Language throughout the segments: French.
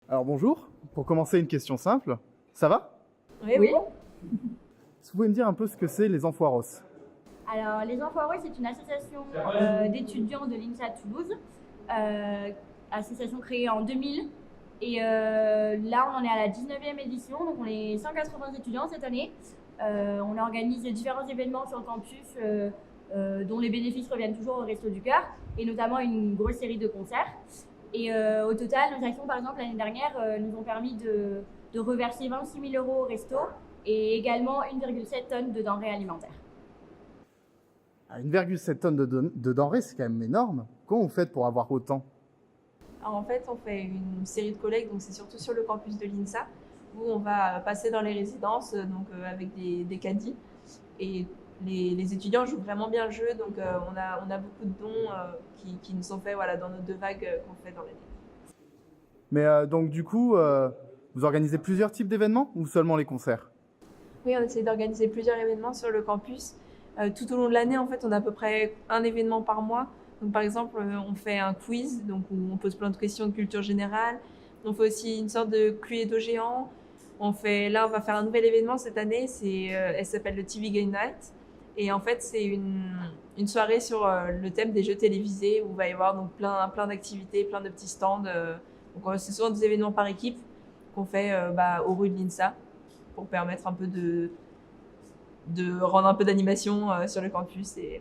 Alors bonjour, pour commencer une question simple, ça va? Oui. Est-ce que vous pouvez me dire un peu ce que c'est les Enfoiros? Alors, les Enfoirés, c'est une association d'étudiants de l'INSA Toulouse, association créée en 2000. Et là, on en est à la 19e édition, donc on est 180 étudiants cette année. On organise différents événements sur le campus dont les bénéfices reviennent toujours au Resto du Cœur, et notamment une grosse série de concerts. Et au total, nos actions, par exemple, l'année dernière, nous ont permis de reverser 26 000 € au resto et également 1,7 tonnes de denrées alimentaires. 1,7 tonnes de denrées, c'est quand même énorme. Comment vous faites pour avoir autant? Alors en fait, on fait une série de collectes, donc c'est surtout sur le campus de l'INSA, où on va passer dans les résidences avec des caddies. Et les étudiants jouent vraiment bien le jeu, donc on a beaucoup de dons qui nous sont faits dans nos 2 vagues qu'on fait dans l'année. Mais donc du coup, vous organisez plusieurs types d'événements ou seulement les concerts? Oui, on essaie d'organiser plusieurs événements sur le campus. Tout au long de l'année, en fait, on a à peu près un événement par mois. Donc, par exemple, on fait un quiz, donc où on pose plein de questions de culture générale. On fait aussi une sorte de Cluedo géant. On va faire un nouvel événement cette année. Elle s'appelle le TV Game Night. Et en fait, c'est une soirée sur le thème des jeux télévisés où il va y avoir donc plein d'activités, plein de petits stands. Donc, c'est souvent des événements par équipe qu'on fait aux rues de l'INSA pour permettre un peu de rendre un peu d'animation sur le campus et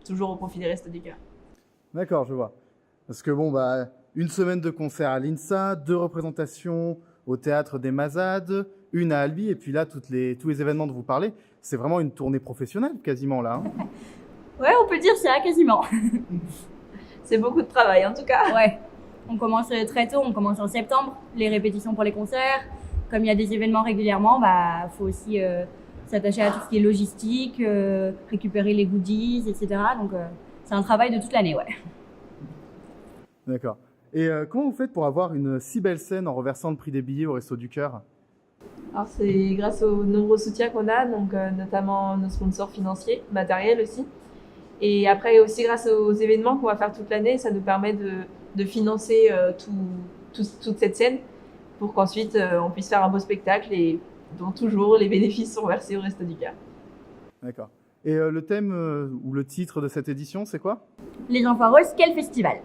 toujours au profit des Restos du Cœur. D'accord, je vois. Parce que une semaine de concert à l'INSA, 2 représentations au théâtre des Mazades, une à Albi, et puis là, tous les événements dont vous parlez, c'est vraiment une tournée professionnelle quasiment là. Hein. Ouais, on peut dire ça quasiment. C'est beaucoup de travail en tout cas. Ouais, on commence très tôt, on commence en septembre, les répétitions pour les concerts. Comme il y a des événements régulièrement, faut aussi s'attacher à tout ce qui est logistique, récupérer les goodies, etc. Donc c'est un travail de toute l'année, ouais. D'accord. Et comment vous faites pour avoir une si belle scène en reversant le prix des billets au Resto du Cœur? Alors c'est grâce aux nombreux soutiens qu'on a, donc notamment nos sponsors financiers, matériels aussi. Et après aussi grâce aux événements qu'on va faire toute l'année, ça nous permet de financer toute cette scène pour qu'ensuite on puisse faire un beau spectacle et dont toujours les bénéfices sont versés au Resto du Cœur. D'accord. Et le thème ou le titre de cette édition, c'est quoi? Les Enfoirés, quel festival!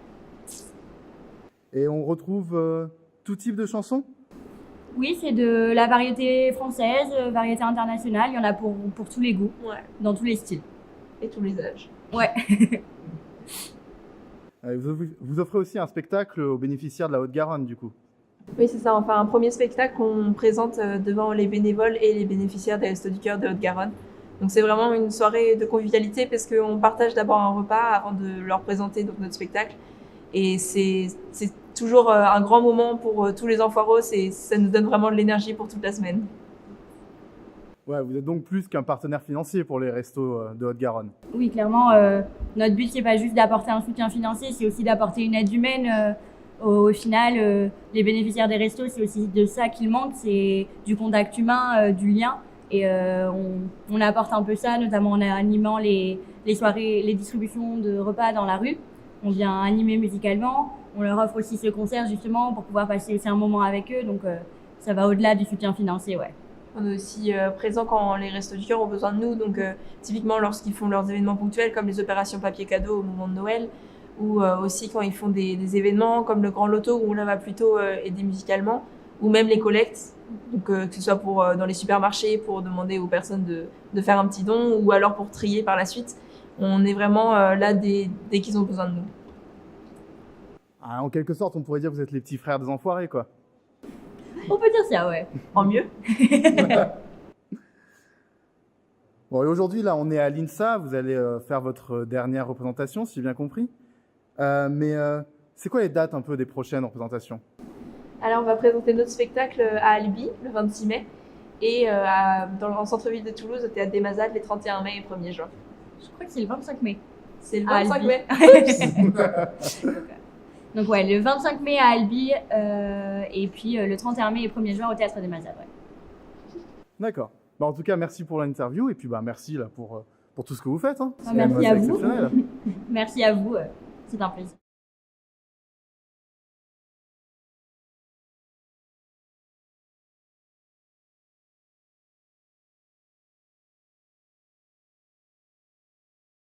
Et on retrouve tout type de chansons? Oui, c'est de la variété française, variété internationale, il y en a pour tous les goûts, Ouais. dans tous les styles. Et tous les âges. Ouais. Vous offrez aussi un spectacle aux bénéficiaires de la Haute-Garonne, du coup? Oui, c'est ça. Enfin, un premier spectacle qu'on présente devant les bénévoles et les bénéficiaires des Restos du Cœur de Haute-Garonne. Donc, c'est vraiment une soirée de convivialité parce qu'on partage d'abord un repas avant de leur présenter donc, notre spectacle. Et c'est toujours un grand moment pour tous les Enfoiros et ça nous donne vraiment de l'énergie pour toute la semaine. Ouais, vous êtes donc plus qu'un partenaire financier pour les restos de Haute-Garonne. Oui, clairement, notre but, c'est pas juste d'apporter un soutien financier, c'est aussi d'apporter une aide humaine. Au final, les bénéficiaires des restos, c'est aussi de ça qu'il manque, c'est du contact humain, du lien. Et on apporte un peu ça, notamment en animant les soirées, les distributions de repas dans la rue. On vient animer musicalement. On leur offre aussi ce concert justement pour pouvoir passer aussi un moment avec eux. Donc ça va au-delà du soutien financier, ouais. On est aussi présent quand les Restos du Cœur ont besoin de nous. Donc typiquement lorsqu'ils font leurs événements ponctuels comme les opérations papier cadeau au moment de Noël, ou aussi quand ils font des événements comme le Grand Loto où là va plutôt aider musicalement, ou même les collectes, donc que ce soit dans les supermarchés pour demander aux personnes de faire un petit don ou alors pour trier par la suite. On est vraiment là dès qu'ils ont besoin de nous. Ah, en quelque sorte, on pourrait dire que vous êtes les petits frères des enfoirés, quoi. On peut dire ça, ouais. En mieux. Bon, et aujourd'hui, là, on est à l'INSA. Vous allez faire votre dernière représentation, si j'ai bien compris. Mais c'est quoi les dates un peu des prochaines représentations? Alors, on va présenter notre spectacle à Albi le 26 mai et dans le centre-ville de Toulouse, au théâtre des Mazades, les 31 mai et 1er juin. Je crois que c'est le 25 mai. C'est le À 25 Albi. mai. Donc ouais, le 25 mai à Albi et puis le 31 mai et 1er juin au théâtre des Mazades. Ouais. D'accord. Bah, en tout cas, merci pour l'interview et puis merci là, pour tout ce que vous faites. Hein. Merci à vous. Exceptionnel. Merci à vous, c'est un plaisir.